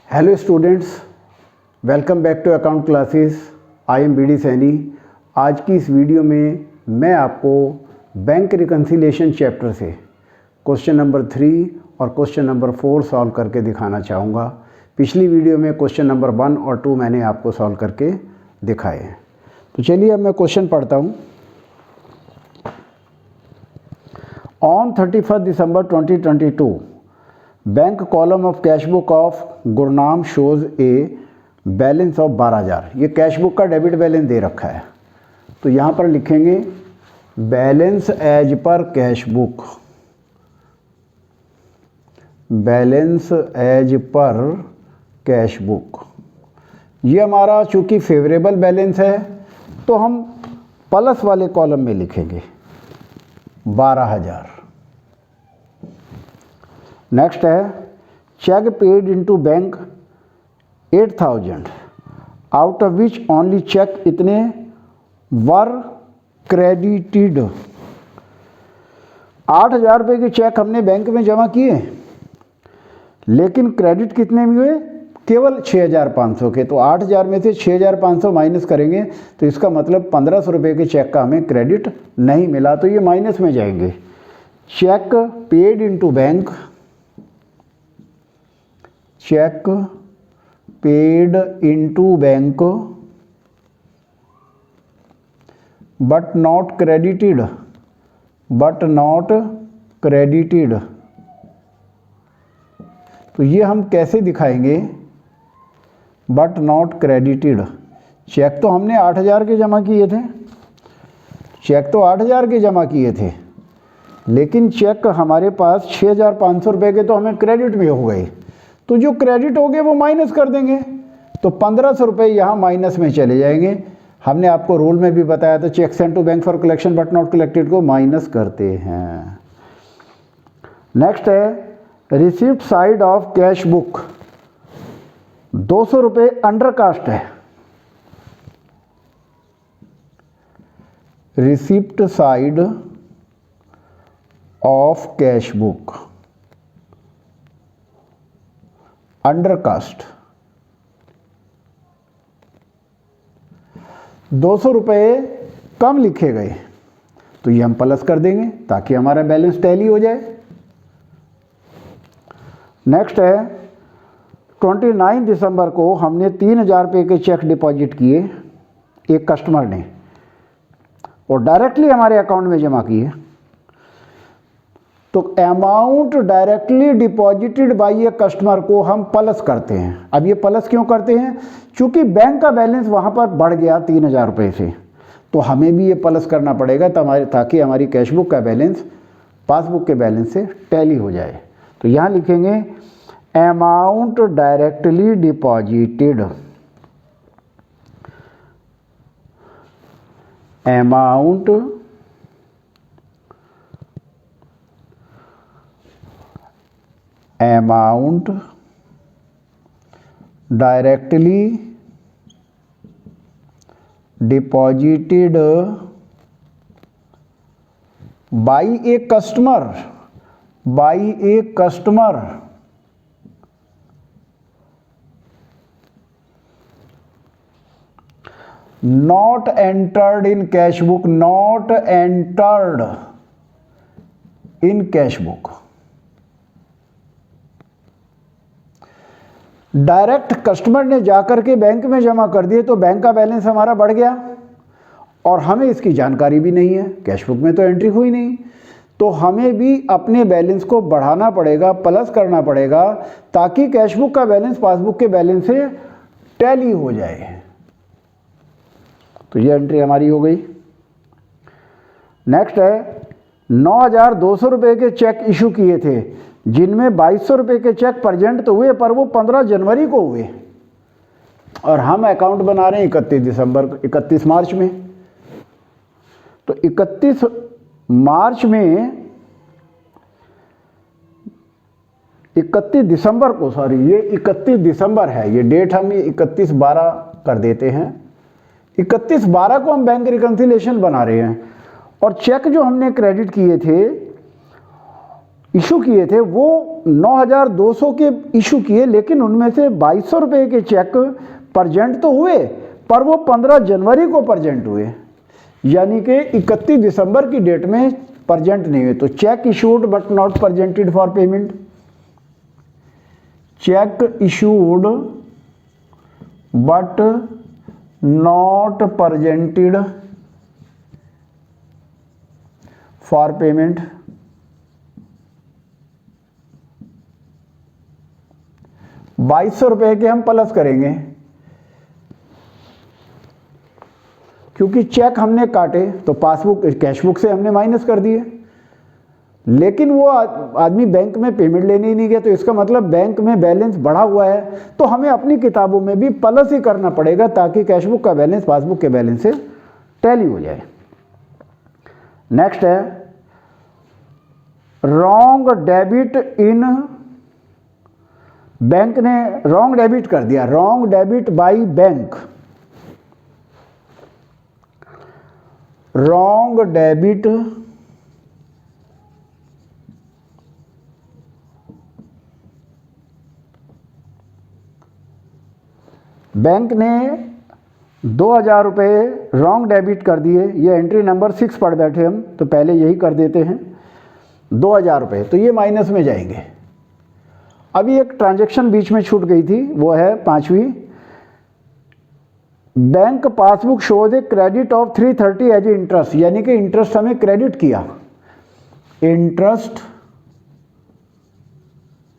Hello students, welcome back to account classes. I am BD Saini. आज की इस वीडियो में मैं आपको बैंक रिकन्सिलिएशन चैप्टर से क्वेश्चन नंबर 3 और क्वेश्चन नंबर 4 सॉल्व करके दिखाना चाहूँगा। पिछली वीडियो में क्वेश्चन नंबर 1 और 2 मैंने आपको सॉल्व करके दिखाए हैं। तो चलिए अब मैं क्वेश्चन पढ़ता हूँ। On 31 December 2022 bank column of cash book of Gurnam shows a balance of 12,000। ये कैश बुक का डेबिट बैलेंस दे रखा है, तो यहाँ पर लिखेंगे balance as per cash book, balance as per cash book. ये हमारा चूँकि फेवरेबल बैलेंस है तो हम प्लस वाले कॉलम में लिखेंगे 12,000। नेक्स्ट है cheque paid into bank 8,000 out of which only cheque इतने वर क्रेडिटेड। 8,000 रुपये के चेक हमने बैंक में जमा किए, लेकिन क्रेडिट कितने में हुए? केवल 6,500 के। तो 8,000 में से 6,500 माइनस करेंगे तो इसका मतलब 1,500 रुपये के चेक का हमें क्रेडिट नहीं मिला, तो ये माइनस में जाएंगे। Cheque paid into bank, cheque paid into bank but not credited, but not credited. तो ये हम कैसे दिखाएंगे? But not credited. चेक तो हमने 8,000 के जमा किए थे, चेक तो 8,000 के जमा किए थे, लेकिन चेक हमारे पास 6,500 रुपये के तो हमें क्रेडिट में हो गए। तो जो क्रेडिट हो गए वो माइनस कर देंगे, तो 1,500 रुपये यहाँ माइनस में चले जाएंगे। हमने आपको रूल में भी बताया था, cheque sent to bank for collection but not collected को माइनस करते हैं। नेक्स्ट है receipt side of cash book 200 रुपये अंडर कास्ट है। Receipt side of cash book under cast 200 रुपये कम लिखे गए, तो ये हम प्लस कर देंगे ताकि हमारा बैलेंस टैली हो जाए। नेक्स्ट है 29 दिसंबर को हमने 3,000 रुपये के चेक डिपॉजिट किए एक कस्टमर ने और डायरेक्टली हमारे अकाउंट में जमा किए। तो amount directly deposited bye a customer को हम प्लस करते हैं। अब ये प्लस क्यों करते हैं? क्योंकि बैंक का बैलेंस वहाँ पर बढ़ गया 3,000 रुपये से, तो हमें भी ये प्लस करना पड़ेगा ताकि हमारी कैश बुक का बैलेंस पासबुक के बैलेंस से टैली हो जाए। तो यहाँ लिखेंगे amount directly deposited, amount directly deposited bye a customer, not entered in cash book, not entered in cash book। Direct customer ने जाकर के बैंक में जमा कर दिए तो बैंक का बैलेंस हमारा बढ़ गया और हमें इसकी जानकारी भी नहीं है, कैश बुक में तो एंट्री हुई नहीं। तो हमें भी अपने बैलेंस को बढ़ाना पड़ेगा, प्लस करना पड़ेगा ताकि कैश बुक का बैलेंस पासबुक के बैलेंस से टैली हो जाए। तो ये एंट्री हमारी हो गई। नेक्स्ट है 9,200 रुपये के चेक इशू किए थे, जिनमें 2,200 रुपये के चेक प्रेजेंट तो हुए पर वो 15 जनवरी को हुए और हम अकाउंट बना रहे हैं 31 मार्च में। तो 31 मार्च में 31 दिसंबर को, सॉरी ये 31 दिसंबर है, ये डेट हम 31/12 कर देते हैं। 31/12 को हम बैंक रिकन्सिलिएशन बना रहे हैं और चेक जो हमने क्रेडिट किए थे इशू किए थे वो 9,200 के इशू किए, लेकिन उनमें से 2,200 रुपये के चेक प्रजेंट तो हुए, पर वो 15 जनवरी को प्रजेंट हुए, यानी कि 31 दिसंबर की डेट में प्रजेंट नहीं हुए। तो check issued but not presented for payment, check issued but not presented for payment, 2,200 रुपये के हम प्लस करेंगे, क्योंकि चेक हमने काटे तो पासबुक कैशबुक से हमने माइनस कर दिए, लेकिन वो आदमी बैंक में पेमेंट लेने ही नहीं गया, तो इसका मतलब बैंक में बैलेंस बढ़ा हुआ है, तो हमें अपनी किताबों में भी प्लस ही करना पड़ेगा ताकि कैशबुक का बैलेंस पासबुक के बैलेंस से टैली हो जाए। नेक्स्ट है रॉन्ग डेबिट इन, बैंक ने रॉन्ग डेबिट कर दिया, wrong debit by bank, wrong debit bank ने 2,000 रुपये रॉन्ग डेबिट कर दिए, ये एंट्री नंबर 6 पढ़ बैठे हम, तो पहले यही कर देते हैं। 2,000 रुपये तो ये माइनस में जाएंगे। अभी एक ट्रांजैक्शन बीच में छूट गई थी, वो है 5वीं, bank passbook shows a credit of 330 as a interest, यानी कि इंटरेस्ट हमें क्रेडिट किया, इंटरेस्ट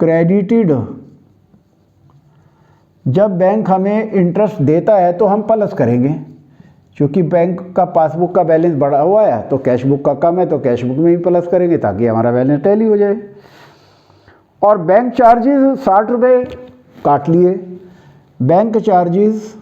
क्रेडिटेड। जब बैंक हमें इंटरेस्ट देता है तो हम प्लस करेंगे, क्योंकि बैंक का पासबुक का बैलेंस बढ़ा हुआ है तो कैशबुक का कम है, तो कैशबुक में ही प्लस करेंगे ताकि हमारा बैलेंस टैली हो जाए। और बैंक चार्जेस 60 रुपये काट लिए, बैंक चार्जेस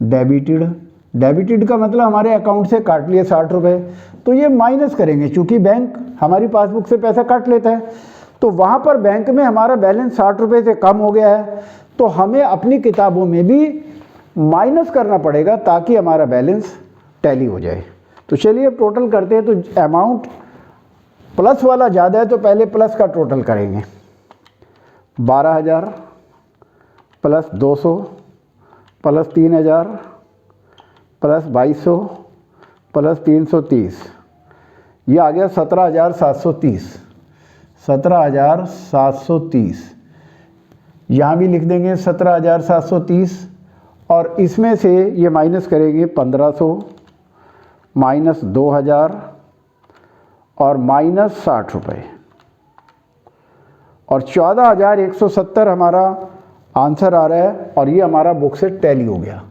डेबिटेड, डेबिटेड का मतलब हमारे अकाउंट से काट लिए 60 रुपये, तो ये माइनस करेंगे, क्योंकि बैंक हमारी पासबुक से पैसा काट लेता है, तो वहाँ पर बैंक में हमारा बैलेंस 60 रुपये से कम हो गया है, तो हमें अपनी किताबों में भी माइनस करना पड़ेगा ताकि हमारा बैलेंस टैली हो जाए। तो चलिए अब टोटल करते हैं। तो अमाउंट प्लस वाला ज़्यादा है तो पहले प्लस का टोटल करेंगे, 12,000 प्लस 200 प्लस 3,000 प्लस 2,200 प्लस 330, ये आ गया 17,730, 17,730। यहाँ भी लिख देंगे 17,730, और इसमें से ये माइनस करेंगे 1,500 माइनस 2,000 और माइनस 60 रुपये, और 14,170 हमारा आंसर आ रहा है, और ये हमारा बुक से टैली हो गया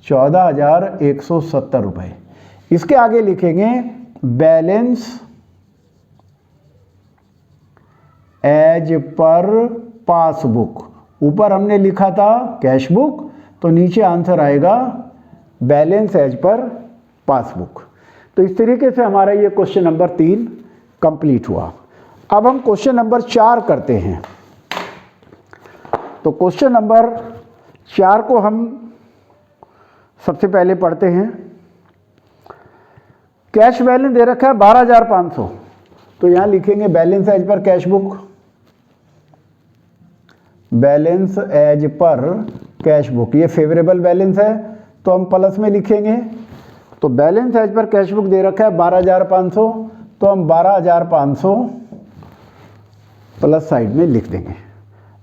14,170 रुपये। इसके आगे लिखेंगे बैलेंस एज पर पासबुक, ऊपर हमने लिखा था कैश बुक, तो नीचे आंसर आएगा बैलेंस एज पर पासबुक। तो इस तरीके से हमारा ये क्वेश्चन नंबर 3 कंप्लीट हुआ। अब हम क्वेश्चन नंबर 4 करते हैं। तो क्वेश्चन नंबर 4 को हम सबसे पहले पढ़ते हैं। कैश बैलेंस दे रखा है 12,500, तो यहां लिखेंगे balance as per cash book, balance as per cash book, ये फेवरेबल बैलेंस है तो हम प्लस में लिखेंगे। तो balance as per cash book दे रखा है 12,500, तो हम 12,500 प्लस साइड में लिख देंगे।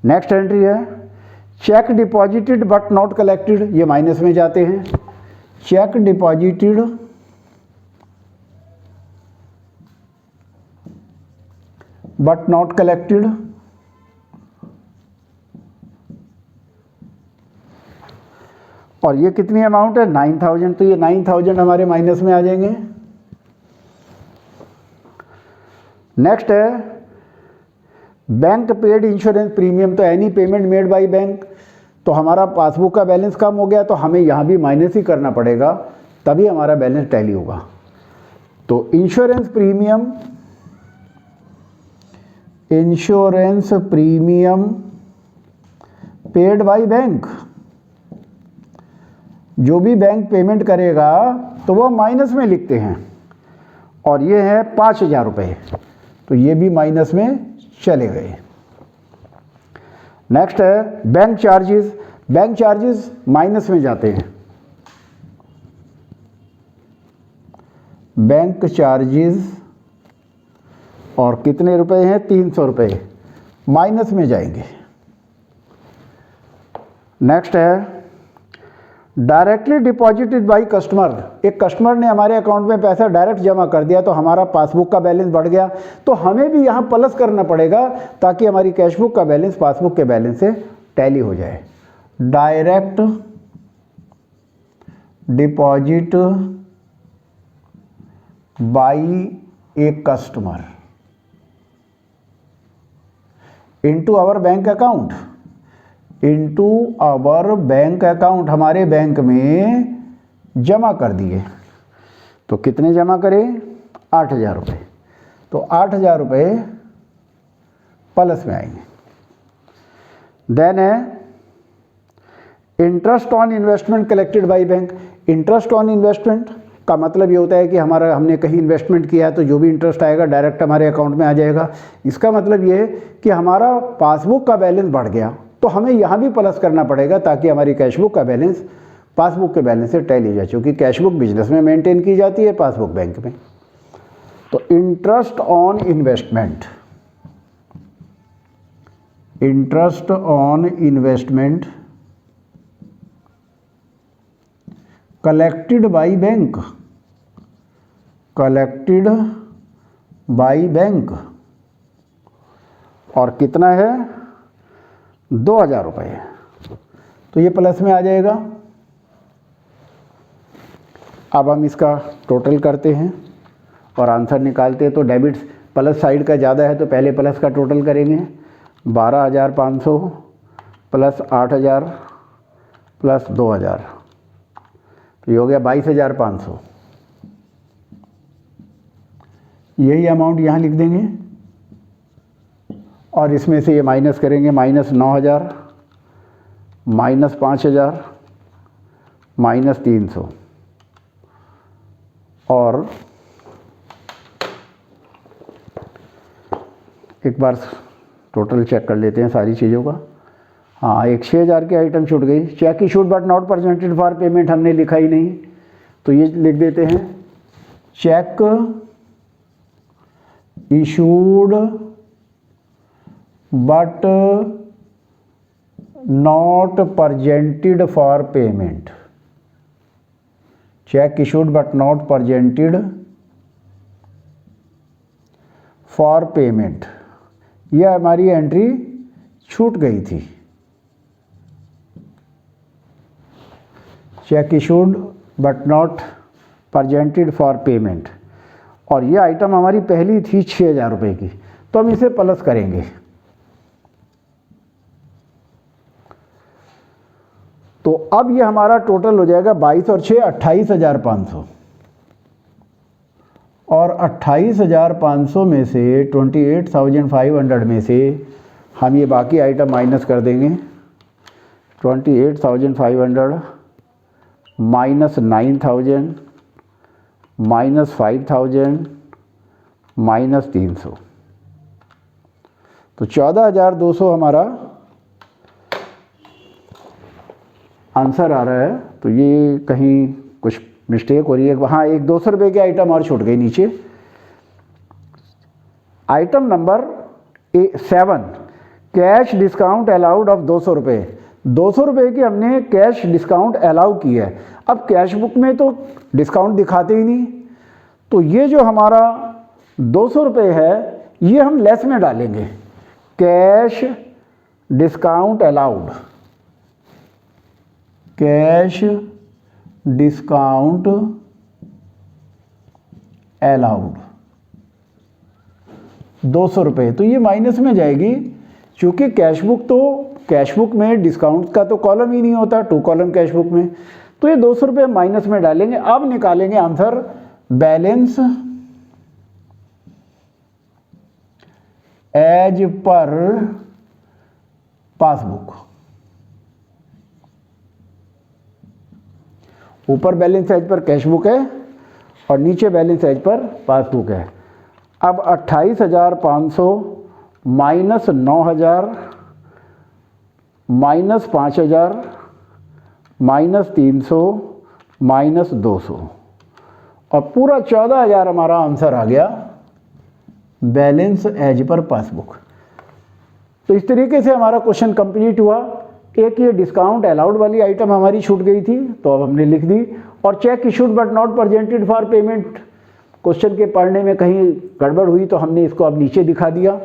नेक्स्ट एंट्री है check deposited but not collected, ये माइनस में जाते हैं। Check deposited but not collected, और ये कितनी अमाउंट है 9,000, तो ये 9,000 हमारे माइनस में आ जाएंगे। नेक्स्ट है बैंक पेड इंश्योरेंस प्रीमियम, तो any payment made by bank, तो हमारा पासबुक का बैलेंस कम हो गया तो हमें यहाँ भी माइनस ही करना पड़ेगा, तभी हमारा बैलेंस टैली होगा। तो insurance premium paid by bank, जो भी बैंक पेमेंट करेगा तो वो माइनस में लिखते हैं, और ये है 5,000 रुपये, तो ये भी माइनस में चले गए। नेक्स्ट है bank charges. Bank charges minus में जाते हैं। बैंक चार्जेस और कितने रुपए हैं, 300 रुपये, माइनस में जाएंगे। नेक्स्ट है डायरेक्टली डिपॉजिटेड बाय कस्टमर। एक कस्टमर ने हमारे अकाउंट में पैसा डायरेक्ट जमा कर दिया, तो हमारा पासबुक का बैलेंस बढ़ गया, तो हमें भी यहाँ प्लस करना पड़ेगा ताकि हमारी कैशबुक का बैलेंस पासबुक के बैलेंस से टैली हो जाए। Direct deposit by a customer into our bank account, into our bank account, हमारे बैंक में जमा कर दिए। तो कितने जमा करें, 8,000 रुपये, तो 8,000 रुपये प्लस में आएंगे। देन है interest on investment collected by bank. Interest on investment का मतलब ये होता है कि हमने कहीं इन्वेस्टमेंट किया है तो जो भी इंटरेस्ट आएगा डायरेक्ट हमारे अकाउंट में आ जाएगा। इसका मतलब ये है कि हमारा पासबुक का बैलेंस बढ़ गया, तो हमें यहाँ भी प्लस करना पड़ेगा ताकि हमारी कैशबुक का बैलेंस पासबुक के बैलेंस से टैली जाए, क्योंकि कैशबुक बिजनेस में मेंटेन की जाती है, पासबुक बैंक में। तो interest on investment, interest on investment collected by bank, collected by bank, और कितना है, 2,000 रुपये, तो ये प्लस में आ जाएगा। अब हम इसका टोटल करते हैं और आंसर निकालते हैं। तो डेबिट प्लस साइड का ज़्यादा है तो पहले प्लस का टोटल करेंगे। 12,500 प्लस 8,000 प्लस 2,000, तो ये हो गया 22,500। यही अमाउंट यहाँ लिख देंगे और इसमें से ये माइनस करेंगे, -9,000, -5,000, -300, और एक बार टोटल चेक कर लेते हैं सारी चीज़ों का। हाँ, एक 6,000 की आइटम छूट गई। Check issued but not presented for payment हमने लिखा ही नहीं, तो ये लिख देते हैं, check issued but not presented for payment, check issued but not presented for payment, यह हमारी एंट्री छूट गई थी। Check issued but not presented for payment, और यह आइटम हमारी पहली थी 6,000 रुपये की, तो हम इसे प्लस करेंगे। तो अब ये हमारा टोटल हो जाएगा 22 और 6 28,500, और 28,500 में से 28,500 में से हम ये बाकी आइटम माइनस कर देंगे। 28,500 -9,000 -5,000 -300, तो 14,200 हमारा आंसर आ रहा है। तो ये कहीं कुछ मिस्टेक हो रही है। हाँ, एक 200 रुपये की आइटम और छूट गई नीचे। Item number 7, cash discount allowed of 200 रुपये। 200 रुपये की हमने कैश डिस्काउंट अलाउ की है। अब कैश बुक में तो डिस्काउंट दिखाते ही नहीं, तो ये जो हमारा 200 रुपये है ये हम लेस में डालेंगे। Cash discount allowed, cash discount allowed 200 रुपये, तो ये माइनस में जाएगी, क्योंकि कैश बुक में डिस्काउंट का तो कॉलम ही नहीं होता, 2 कॉलम कैश बुक में, तो ये 200 रुपये माइनस में डालेंगे। अब निकालेंगे answer balance as per passbook. ऊपर balance as per cash book है और नीचे बैलेंस एज पर पासबुक है। अब 28,500 माइनस 9,000 माइनस 5,000 माइनस 300 माइनस 200 और पूरा 14,000 हमारा आंसर आ गया बैलेंस एज पर पासबुक। तो इस तरीके से हमारा क्वेश्चन कंप्लीट हुआ। एक ये डिस्काउंट अलाउड वाली आइटम हमारी छूट गई थी तो अब हमने लिख दी, और check issued but not presented for payment, question के पढ़ने में कहीं गड़बड़ हुई तो हमने इसको अब नीचे दिखा दिया।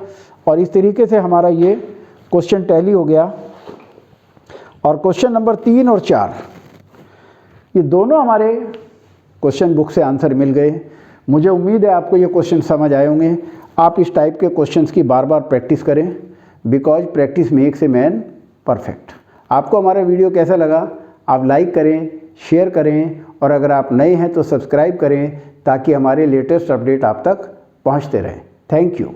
और इस तरीके से हमारा ये क्वेश्चन टैली हो गया। और क्वेश्चन नंबर 3 और 4 ये दोनों हमारे क्वेश्चन बुक से आंसर मिल गए। मुझे उम्मीद है आपको ये क्वेश्चन समझ आए होंगे। आप इस टाइप के क्वेश्चंस की बार बार प्रैक्टिस करें, because practice makes a man perfect. आपको हमारा वीडियो कैसा लगा आप लाइक करें, शेयर करें, और अगर आप नए हैं तो सब्सक्राइब करें ताकि हमारे लेटेस्ट अपडेट आप तक पहुंचते रहें। Thank you.